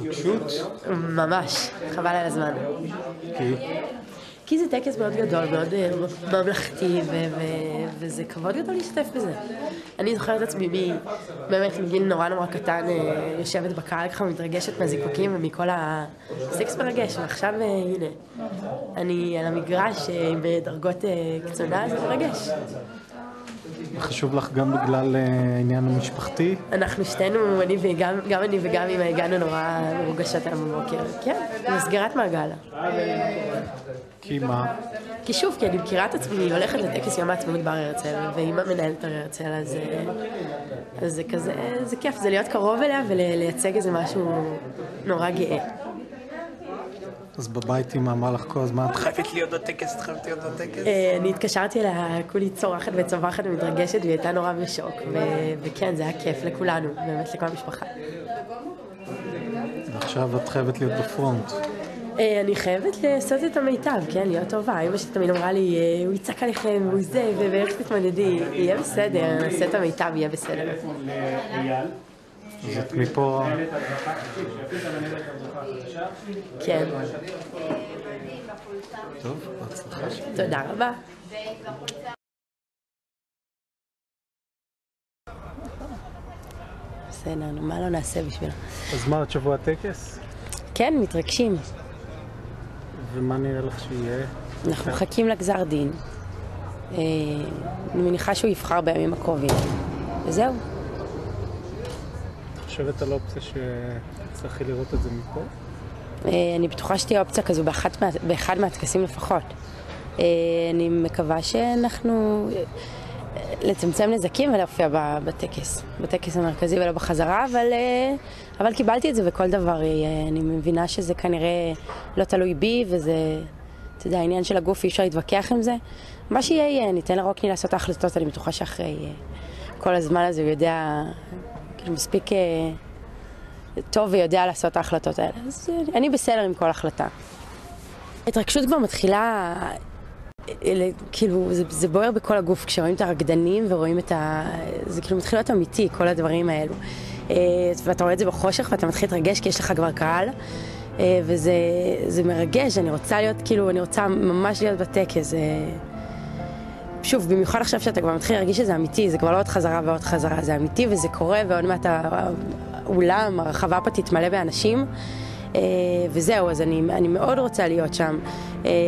התרגשות? ממש, חבל על הזמן. כי זה טקס מאוד גדול, מאוד ממלכתי, וזה כבוד גדול להשתתף בזה. אני זוכרת את עצמי באמת מגיל נורא קטן, יושבת בקהל ככה מתרגשת מהזיקוקים ומכל הסקס מרגש, ועכשיו הנה, אני על המגרש בדרגות קצונה, זה מרגש. חשוב לך גם בגלל העניין המשפחתי? אנחנו שתינו, גם אני וגם אמא, הגענו נורא מרוגשות היום בבוקר. כן, מסגרת מעגל. כי מה? כי שוב, כי אני מכירה את עצמי, היא הולכת לטקס יום העצמאות בהר הרצל, ואמא מנהלת הר הרצל, אז זה כזה, זה כיף, זה להיות קרוב אליה ולייצג איזה משהו נורא גאה. אז בבית אמא אמרה לך כל הזמן, את חייבת להיות בטקס, את חייבת להיות בטקס? אני התקשרתי אליה, כולי צורחת וצווחת ומתרגשת, והיא הייתה נורא בשוק, וכן, זה היה כיף לכולנו, באמת לכל המשפחה. ועכשיו את חייבת להיות בפרונט. אני חייבת לעשות את המיטב, כן, להיות טובה. אמא שתמיד אמרה לי, הוא יצעק עליכם, הוא זה, ואיך תתמודדי, יהיה בסדר, נעשה את המיטב, יהיה בסדר. אז את מפה... כן. טוב, בהצלחה. תודה רבה. בסדר, מה לא נעשה בשבילה? אז מה, עוד שבוע טקס? כן, מתרגשים. ומה נראה לך שיהיה? אנחנו מחכים לגזר דין. אני מניחה שהוא יבחר בימים הקרובים. וזהו. את חושבת על אופציה שצריכי לראות את זה מפה? אני בטוחה שתהיה אופציה כזו באחד מהטקסים לפחות. אני מקווה שאנחנו לצמצם נזקים ולהופיע בטקס המרכזי ולא בחזרה, אבל קיבלתי את זה וכל דבר. אני מבינה שזה כנראה לא תלוי בי, וזה, אתה יודע, העניין של הגוף, אי אפשר להתווכח עם זה. מה שיהיה, ניתן לרוקני לעשות ההחלטות. אני בטוחה שאחרי כל הזמן הזה הוא יודע, כאילו מספיק טוב ויודע לעשות ההחלטות האלה. אז אני בסדר עם כל החלטה. ההתרגשות כבר מתחילה, כאילו זה בוער בכל הגוף כשרואים את הרקדנים ורואים זה כאילו מתחיל להיות אמיתי, כל הדברים האלו. ואתה רואה את זה בחושך ואתה מתחיל להתרגש כי יש לך כבר קהל, וזה מרגש. אני רוצה להיות, כאילו, אני רוצה ממש להיות בטקס. שוב, במיוחד עכשיו שאתה כבר מתחיל להרגיש שזה אמיתי, זה כבר לא עוד חזרה ועוד חזרה, זה אמיתי וזה קורה, ועוד מעט האולם, הרחבה פה תתמלא באנשים, וזהו, אז אני מאוד רוצה להיות שם,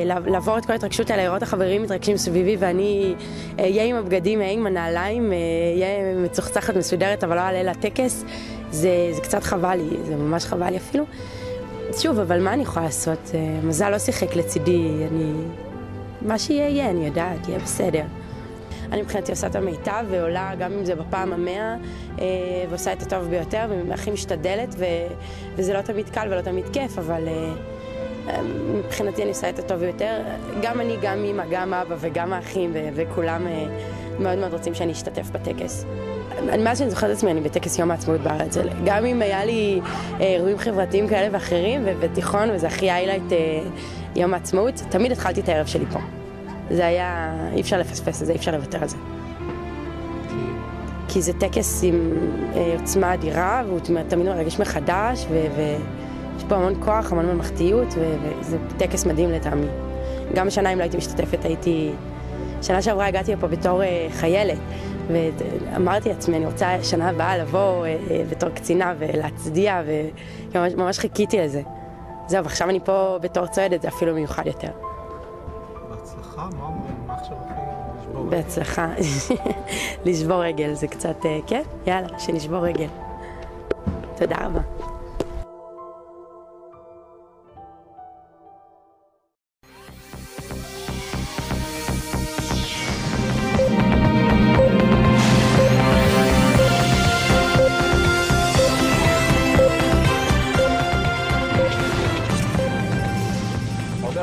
לעבור את כל ההתרגשות האלה, לראות החברים מתרגשים סביבי, ואני אהיה עם הבגדים, אהיה עם הנעליים, אהיה מצוחצחת מסודרת, אבל לא אעלה לטקס. זה קצת חבל לי, זה ממש חבל לי אפילו. שוב, אבל מה אני יכולה לעשות? מזל לא שיחק לצידי, מה שיהיה, אני יודעת, יהיה בסדר. אני מבחינתי עושה את המיטב ועולה גם אם זה בפעם ה-100, ועושה את הטוב ביותר והכי משתדלת, וזה לא תמיד קל ולא תמיד כיף, אבל מבחינתי אני עושה את הטוב ביותר. גם אני, גם אמא, גם אבא וגם האחים וכולם מאוד מאוד רוצים שאני אשתתף בטקס. מאז שאני זוכרת את עצמי, אני בטקס יום העצמאות באר הרצל. גם אם היה לי אירועים חברתיים כאלה ואחרים, ובתיכון, וזה הכי היילייט יום העצמאות, תמיד התחלתי את הערב שלי פה. זה היה, אי אפשר לפספס את זה, אי אפשר לוותר על זה. כי זה טקס עם עוצמה אדירה, והוא תמיד מרגש מחדש, ויש פה המון כוח, המון ממלכתיות, וזה טקס מדהים לטעמי. גם השנה אם לא הייתי משתתפת, שנה שעברה הגעתי לפה בתור חיילת, ואמרתי לעצמי, אני רוצה שנה הבאה לבוא בתור קצינה ולהצדיע, וממש חיכיתי לזה. זהו, ועכשיו אני פה בתור צועדת, זה אפילו מיוחד יותר. בהצלחה? מה עכשיו הכי לשבור רגל? בהצלחה. לשבור רגל, זה קצת, כן? יאללה, שנשבור רגל. תודה רבה.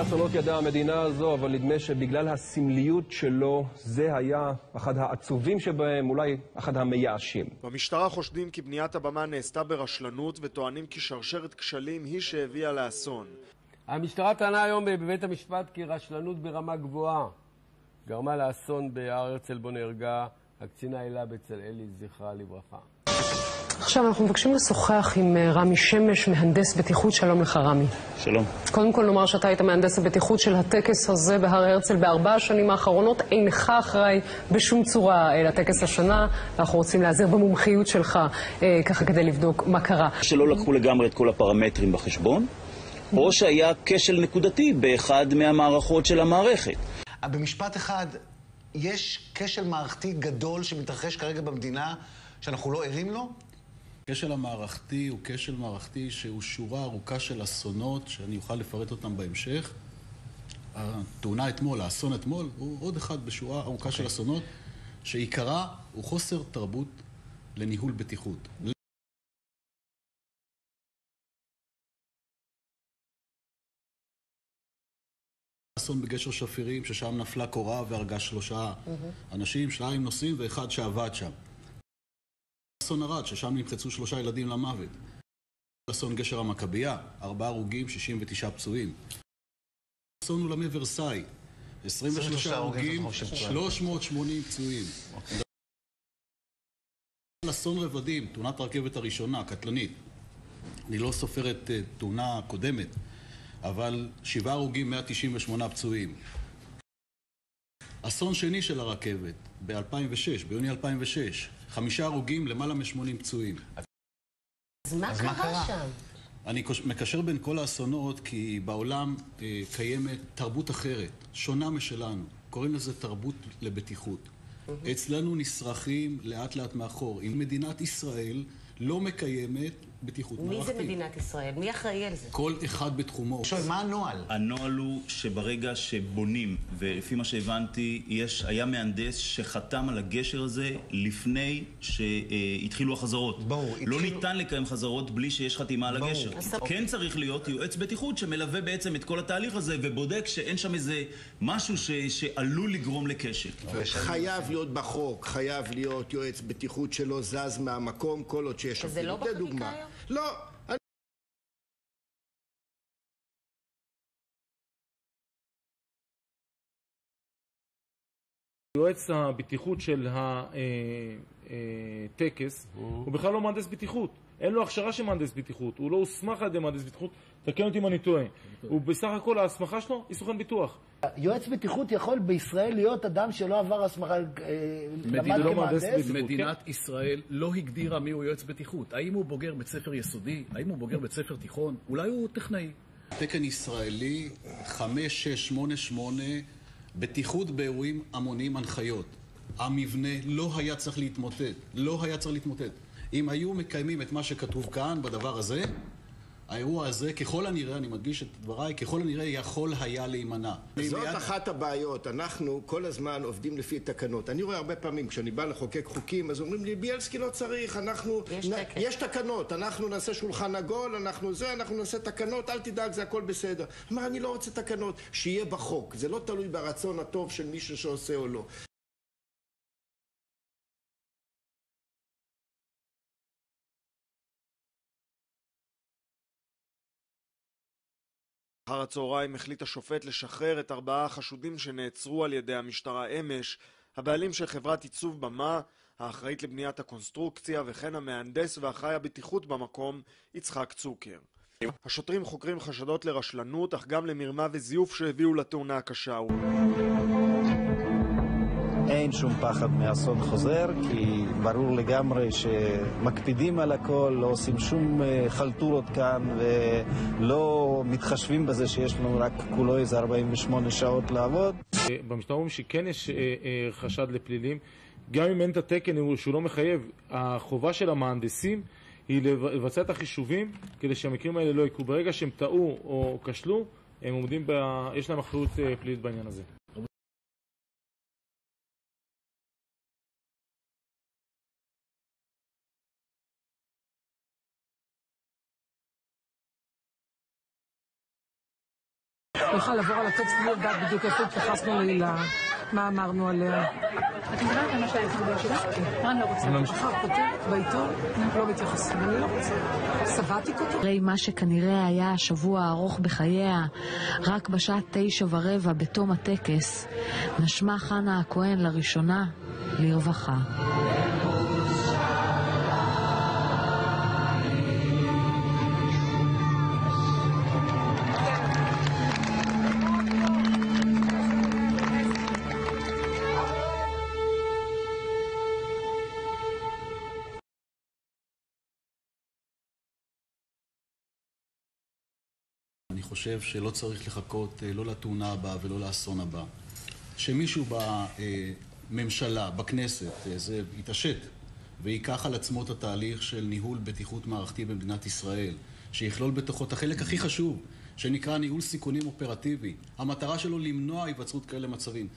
אסונות ידעה המדינה הזו, אבל נדמה שבגלל הסמליות שלו, זה היה אחד העצובים שבהם, אולי אחד המייאשים. במשטרה חושדים כי בניית הבמה נעשתה ברשלנות, וטוענים כי שרשרת כשלים היא שהביאה לאסון. המשטרה טענה היום בבית המשפט כי רשלנות ברמה גבוהה גרמה לאסון בהר הרצל בו נהרגה הקצינה הילה בצלאלי, זכרה לברכה. עכשיו אנחנו מבקשים לשוחח עם רמי שמש, מהנדס בטיחות. שלום לך רמי. שלום. קודם כל נאמר שאתה היית מהנדס הבטיחות של הטקס הזה בהר הרצל ב4 השנים האחרונות. אינך אחראי בשום צורה לטקס השנה. אנחנו רוצים להיעזר במומחיות שלך ככה כדי לבדוק מה קרה. שלא לקחו לגמרי את כל הפרמטרים בחשבון, או שהיה כשל נקודתי באחד מהמערכות של המערכת. במשפט אחד, יש כשל מערכתי גדול שמתרחש כרגע במדינה שאנחנו לא ערים לו? הכשל המערכתי הוא כשל מערכתי שהוא שורה ארוכה של אסונות שאני אוכל לפרט אותם בהמשך. התאונה אתמול, האסון אתמול, הוא עוד אחד בשורה ארוכה של אסונות שעיקרה הוא חוסר תרבות לניהול בטיחות. אסון בגשר שפירים, ששם נפלה קורה והרגה 3 אנשים, 2 נוסעים ואחד שעבד שם. אסון ערד, ששם נמחצו 3 ילדים למוות. אסון גשר המכבייה, 4 הרוגים, 69 פצועים. אסון אולמי ורסאי, 23 הרוגים, 380 פצועים. אסון רבדים, תאונת הרכבת הראשונה, קטלנית. אני לא סופר את תאונה קודמת, אבל 7 הרוגים, 198 פצועים. אסון שני של הרכבת, ב-2006, ביוני 2006, 5 הרוגים, למעלה מ-80 פצועים. אז מה קרה שם? אני מקשר בין כל האסונות כי בעולם קיימת תרבות אחרת, שונה משלנו. קוראים לזה תרבות לבטיחות. אצלנו נשרכים לאט לאט מאחור. אם מדינת ישראל לא מקיימת בטיחות מערכתית. מי זה מדינת ישראל? מי אחראי על זה? כל אחד בתחומו. מה הנוהל? הנוהל הוא שברגע שבונים, ולפי מה שהבנתי, היה מהנדס שחתם על הגשר הזה לפני שהתחילו החזרות. לא ניתן לקיים חזרות בלי שיש חתימה על הגשר. כן צריך להיות יועץ בטיחות שמלווה בעצם את כל התהליך הזה ובודק שאין שם איזה משהו שעלול לגרום לכשל. חייב להיות בחוק, חייב להיות יועץ בטיחות שלא זז מהמקום כל עוד שיש זה לא בחקיקה היום? לא. יועץ הבטיחות של הטקס הוא בכלל לא מהנדס בטיחות. אין לו הכשרה של מהנדס בטיחות. הוא לא הוסמך על ידי מהנדס בטיחות. תקן אותי אם אני טועה. הוא בסך הכל ההסמכה שלו היא סוכן ביטוח. יועץ בטיחות יכול בישראל להיות אדם שלא עבר הסמכה, למד כמהנדס? מדינת ישראל לא הגדירה מי הוא יועץ בטיחות. האם הוא בוגר בית ספר יסודי? האם הוא בוגר בית ספר תיכון? אולי הוא טכנאי. תקן ישראלי 5688 בטיחות באירועים המוניים הנחיות. המבנה לא היה צריך להתמוטט. לא היה צריך להתמוטט. אם היו מקיימים את מה שכתוב כאן בדבר הזה, האירוע הזה, ככל הנראה, אני מדגיש את דבריי, ככל הנראה יכול היה להימנע. זאת אחת הבעיות. אנחנו כל הזמן עובדים לפי תקנות. אני רואה הרבה פעמים, כשאני בא לחוקק חוקים, אז אומרים לי, בילסקי לא צריך, יש תקנות, אנחנו נעשה שולחן עגול, אנחנו נעשה תקנות, אל תדאג, זה הכל בסדר. אמר, אני לא רוצה תקנות, שיהיה בחוק. זה לא תלוי ברצון הטוב של מישהו שעושה או לא. אחר הצהריים החליט השופט לשחרר את 4 החשודים שנעצרו על ידי המשטרה אמש, הבעלים של חברת עיצוב במה, האחראית לבניית הקונסטרוקציה וכן המהנדס ואחראי הבטיחות במקום, יצחק צוקר. השוטרים חוקרים חשדות לרשלנות, אך גם למרמה וזיוף שהביאו לתאונה הקשה. אין שום פחד מאסון חוזר, כי ברור לגמרי שמקפידים על הכל, לא עושים שום חלטורות כאן, ולא מתחשבים בזה שיש לנו רק כולו איזה 48 שעות לעבוד. במשטרה אומרים שכן יש חשד לפלילים, גם אם אין את התקן שהוא לא מחייב, החובה של המהנדסים היא לבצע את החישובים כדי שהמקרים האלה לא יקרו. ברגע שהם טעו או כשלו, הם עומדים יש להם אחריות פלילית בעניין הזה. נוכל לעבור על הטקסט בלי לדעת בדיוק איפה התייחסנו לעילה, מה אמרנו עליה. את מדברת על מה שהיה אצלי שלך? אני לא רוצה. אחר כותבת בעיתון, לא מתייחסים, אני לא רוצה. סבעתי כותבת. אחרי מה שכנראה היה השבוע הארוך בחייה, רק בשעה 9:15 בתום הטקס, נשמה חנה הכהן לראשונה לרווחה. חושב שלא צריך לחכות לא לתאונה הבאה ולא לאסון הבא. שמישהו בממשלה, בכנסת, זה יתעשת ויקח על עצמו את התהליך של ניהול בטיחות מערכתי במדינת ישראל, שיכלול בתוכו את החלק הכי חשוב, שנקרא ניהול סיכונים אופרטיבי. המטרה שלו למנוע היווצרות כאלה מצבים.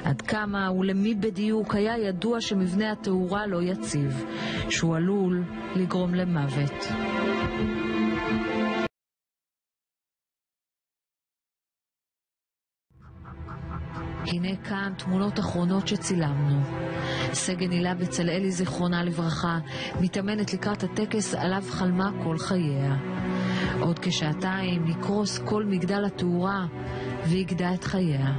עד כמה ולמי בדיוק היה ידוע שמבנה התאורה לא יציב, שהוא עלול לגרום למוות. הנה כאן תמונות אחרונות שצילמנו. סגן הילה בצלאלי זיכרונה לברכה מתאמנת לקראת הטקס עליו חלמה כל חייה. עוד כשעתיים יקרוס כל מגדל התאורה ויגדע את חייה.